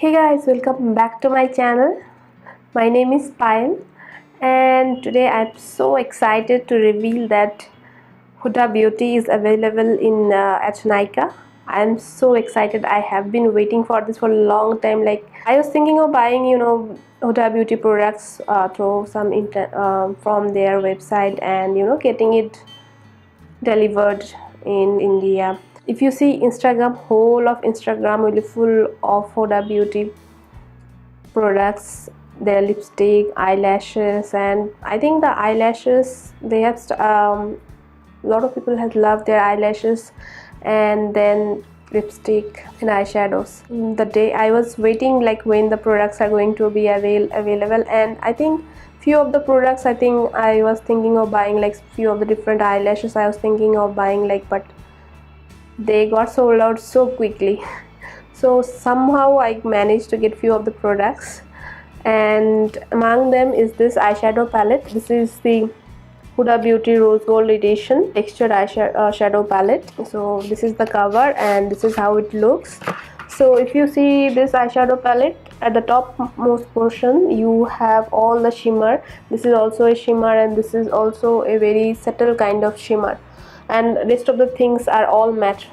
Hey guys, welcome back to my channel. My name is Payel and today I'm so excited to reveal that Huda Beauty is available in at Nykaa. I'm so excited. I have been waiting for this for a long time. Like I was thinking of buying, Huda Beauty products through some from their website and getting it delivered in India. If you see Instagram, whole of Instagram will be full of Huda Beauty products, their lipstick, eyelashes, and I think the eyelashes they have a lot of people have loved their eyelashes, and then lipstick and eyeshadows. The day I was waiting like when the products are going to be available, and I think few of the products I was thinking of buying, like few of the different eyelashes I was thinking of buying, like, but they got sold out so quickly. So somehow I managed to get few of the products, and among them is this eyeshadow palette. This is the Huda Beauty Rose Gold Edition textured eyeshadow palette. So this is the cover and this is how it looks. So if you see this eyeshadow palette, at the top most portion you have all the shimmer. This is also a shimmer and this is also a very subtle kind of shimmer, and rest of the things are all matte.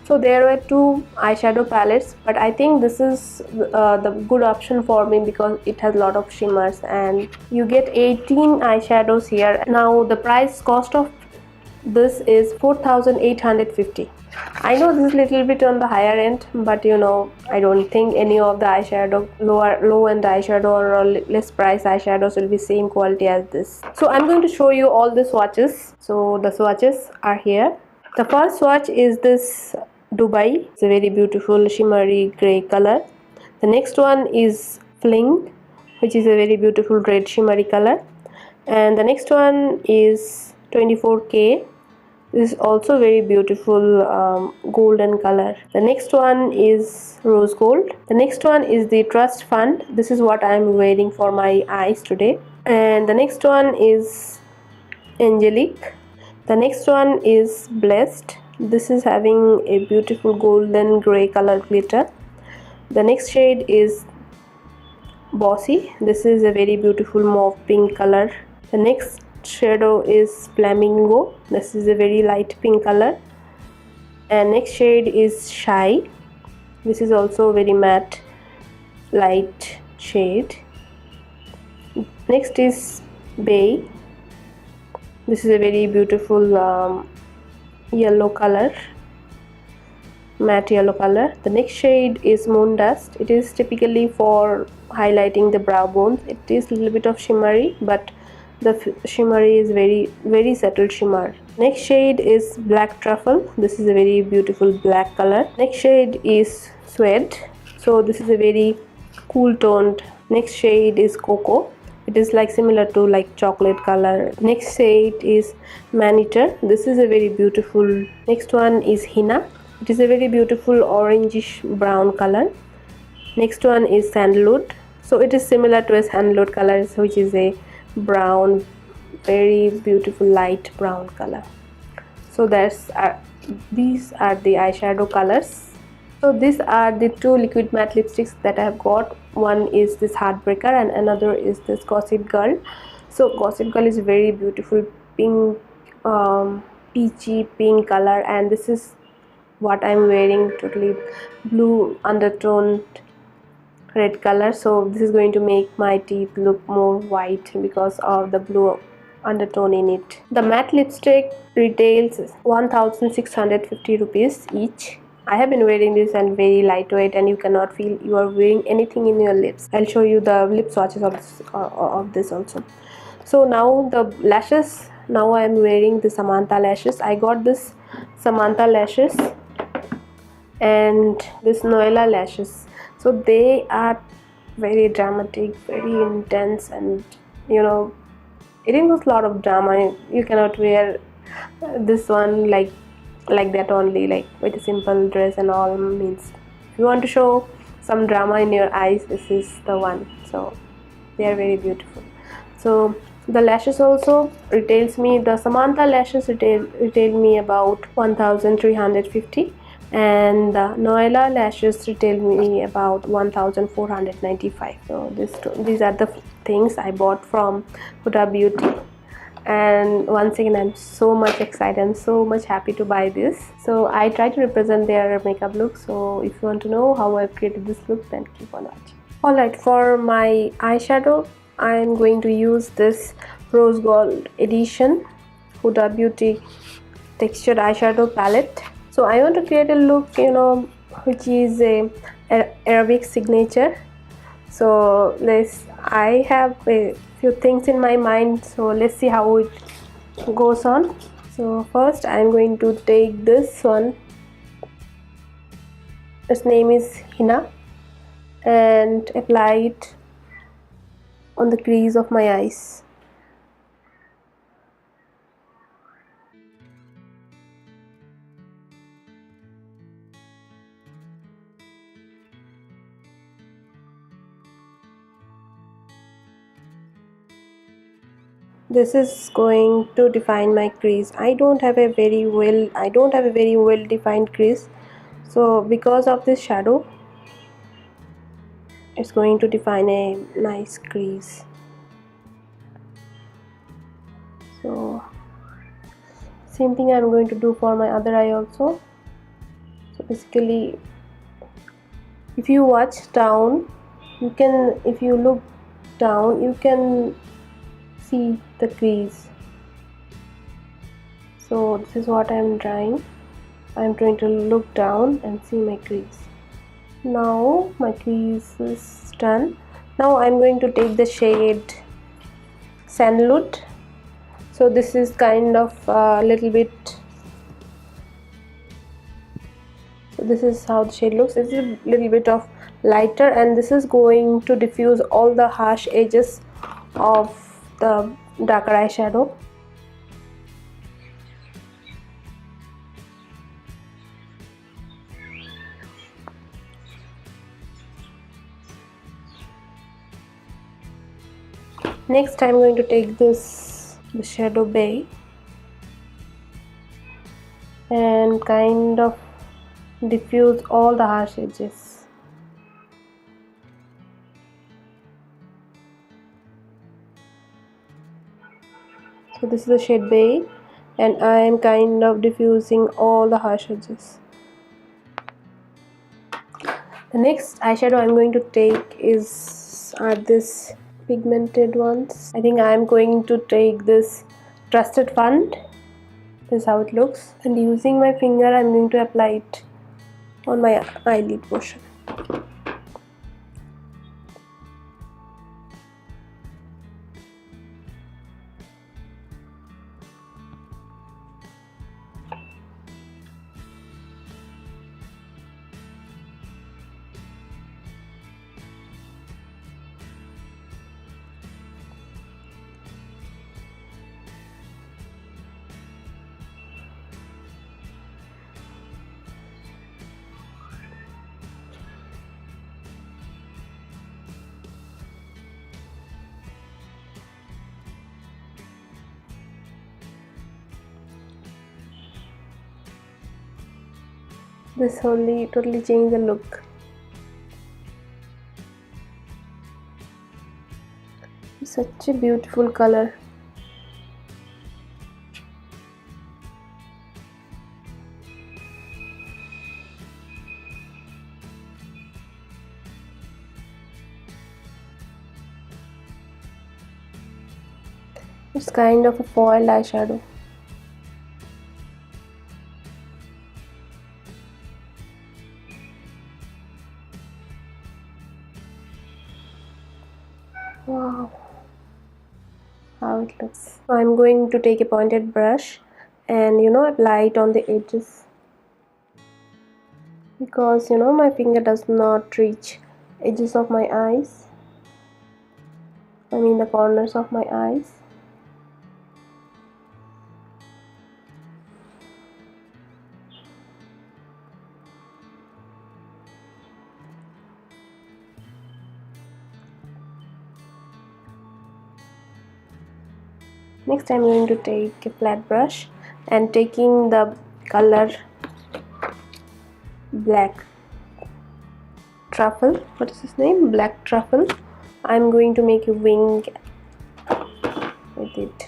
So there were two eyeshadow palettes, but I think this is the good option for me because it has a lot of shimmers, and you get 18 eyeshadows here. Now the cost of this is 4,850. I know this is a little bit on the higher end, but I don't think any of the eyeshadow low end eyeshadow or less price eyeshadows will be same quality as this. So I'm going to show you all the swatches. So the swatches are here. The first swatch is this Dubai. It's a very beautiful shimmery gray color. The next one is Fling, which is a very beautiful red shimmery color, and the next one is 24K. This is also very beautiful golden color. The next one is rose gold. The next one is the Trust Fund. This is what I am wearing for my eyes today. And the next one is Angelic. The next one is Blessed. This is having a beautiful golden gray color glitter. The next shade is Bossy. This is a very beautiful mauve pink color. The next shadow is Flamingo. This is a very light pink color. And next shade is Shy. This is also very matte light shade. Next is Bay. This is a very beautiful yellow color, matte yellow color. The next shade is Moon Dust. It is typically for highlighting the brow bones. It is a little bit of shimmery, but the shimmery is very subtle shimmer. Next shade is Black Truffle. This is a very beautiful black color. Next shade is Suede. So this is a very cool toned. Next shade is Cocoa. It is like similar to like chocolate color. Next shade is Maneater. This is a very beautiful. Next one is Henna. It is a very beautiful orangish brown color. Next one is Sandalwood. So it is similar to a sandalwood color, which is a brown, very beautiful light brown color. So these are the eyeshadow colors. So these are the two liquid matte lipsticks that I have got. One is this Heartbreaker and another is this Gossip Girl. So Gossip Girl is very beautiful pink, peachy pink color, and this is what I'm wearing, totally blue undertoned red color. So this is going to make my teeth look more white because of the blue undertone in it. The matte lipstick retails 1,650 rupees each. I have been wearing this and very lightweight, and you cannot feel you are wearing anything in your lips. I'll show you the lip swatches of this also. So now the lashes. Now I am wearing the Samantha lashes. I got this Samantha lashes and this Noelle lashes. So they are very dramatic, very intense, and it involves a lot of drama. You cannot wear this one like that only, like with a simple dress and all. Means if you want to show some drama in your eyes, this is the one. So they are very beautiful. So the lashes also retails me, the Samantha lashes retail me about 1,350, and the Noelle lashes retail me about 1495. So these are the things I bought from Huda Beauty, and once again I'm so much excited and so much happy to buy this. So I try to represent their makeup look, so if you want to know how I've created this look, then keep on watching. Alright, for my eyeshadow I'm going to use this rose gold edition Huda Beauty textured eyeshadow palette. So I want to create a look, you know, which is a Arabic signature. So I have a few things in my mind, so let's see how it goes on. So first I'm going to take this one, its name is Hina, and apply it on the crease of my eyes. This is going to define my crease. I don't have a very well defined crease, so because of this shadow it's going to define a nice crease. So same thing I'm going to do for my other eye also. So basically, if you watch down, if you look down, you can see the crease. So this is what I'm trying. I'm trying to look down and see my crease. Now my crease is done. Now I'm going to take the shade Sandalwood. So this is kind of a little bit, so this is how the shade looks. It's a little bit of lighter, and this is going to diffuse all the harsh edges of the darker eyeshadow. Next I'm going to take the shadow Bay and kind of diffuse all the harsh edges. So this is the shade Bay, and I am kind of diffusing all the harsh edges. The next eyeshadow I'm going to take are this pigmented ones. I think I am going to take this Trusted Fund. This is how it looks, and using my finger I'm going to apply it on my eyelid portion. This totally changed the look. Such a beautiful color. It's kind of a foil eyeshadow. Wow, how it looks. So I'm going to take a pointed brush and apply it on the edges, because my finger does not reach edges of my eyes, I mean the corners of my eyes. Next I'm going to take a flat brush and taking the color black truffle. What is his name? Black truffle. I'm going to make a wing with it.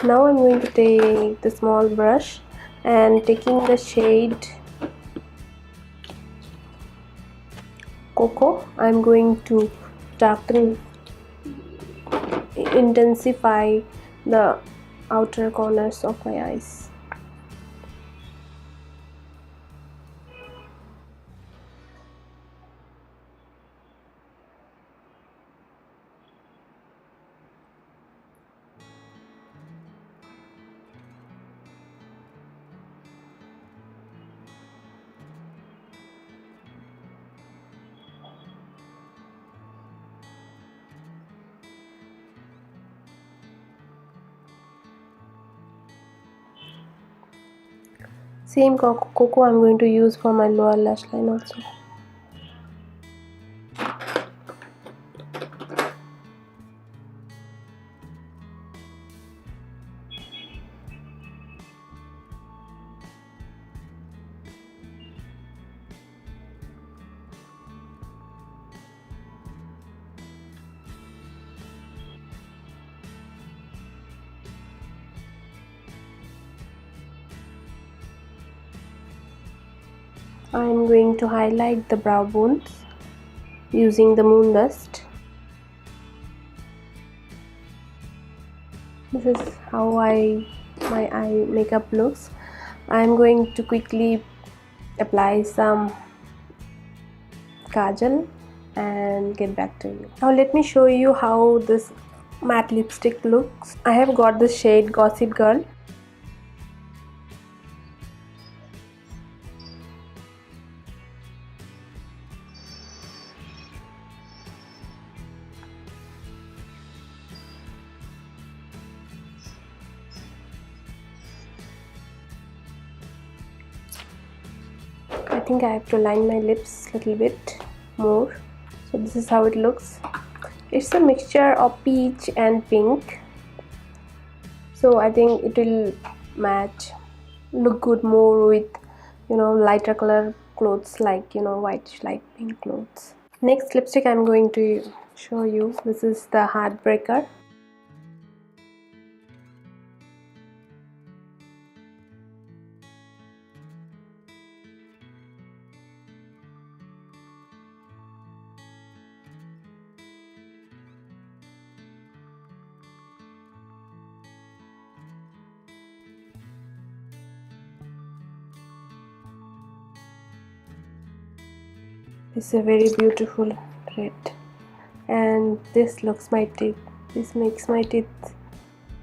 Now I'm going to take the small brush and taking the shade Cocoa, I'm going to darken, intensify the outer corners of my eyes. Same cocoa I'm going to use for my lower lash line also. I'm going to highlight the brow bones using the moon dust. This is how my eye makeup looks. I'm going to quickly apply some kajal and get back to you. Now let me show you how this matte lipstick looks. I have got the shade Gossip Girl. I think I have to line my lips a little bit more. So this is how it looks. It's a mixture of peach and pink. So I think it will look good more with, lighter color clothes like, white light pink clothes. Next lipstick I'm going to show you. This is the Heartbreaker. It's a very beautiful red, and this makes my teeth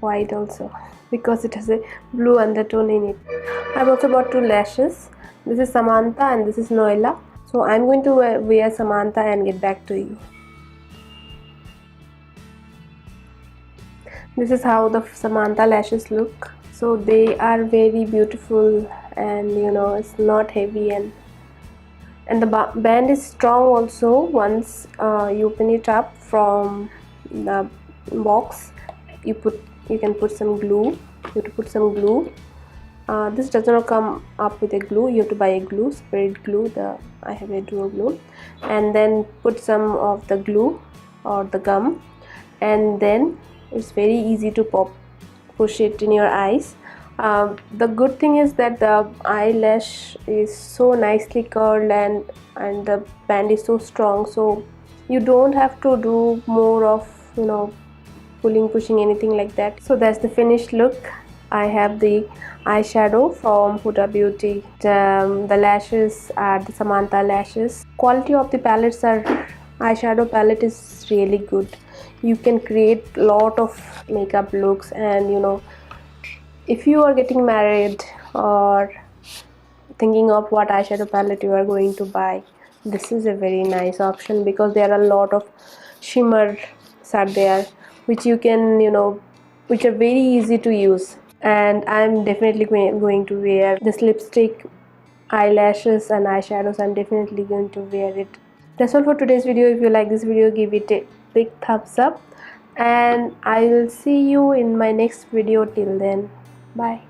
white also because it has a blue undertone in it. I've also bought two lashes. This is Samantha and this is Noelle. So I'm going to wear Samantha and get back to you. This is how the Samantha lashes look. So they are very beautiful, and it's not heavy, and the band is strong also. Once you open it up from the box, you can put some glue. You have to put some glue. This does not come up with a glue. You have to buy a glue, separate glue. I have a duo glue, and then put some of the glue or the gum, and then it's very easy to push it in your eyes. The good thing is that the eyelash is so nicely curled, and the band is so strong, so you don't have to do more of pushing anything like that. So that's the finished look. I have the eyeshadow from Huda Beauty. The lashes are the Samantha lashes. Quality of the palettes are, eyeshadow palette is really good. You can create lot of makeup looks, and you know, if you are getting married or thinking of what eyeshadow palette you are going to buy, this is a very nice option because there are a lot of shimmers are there which you can, you know, which are very easy to use. And I'm definitely going to wear this lipstick, eyelashes and eyeshadows. I'm definitely going to wear it. That's all for today's video. If you like this video, give it a big thumbs up, and I will see you in my next video. Till then, bye.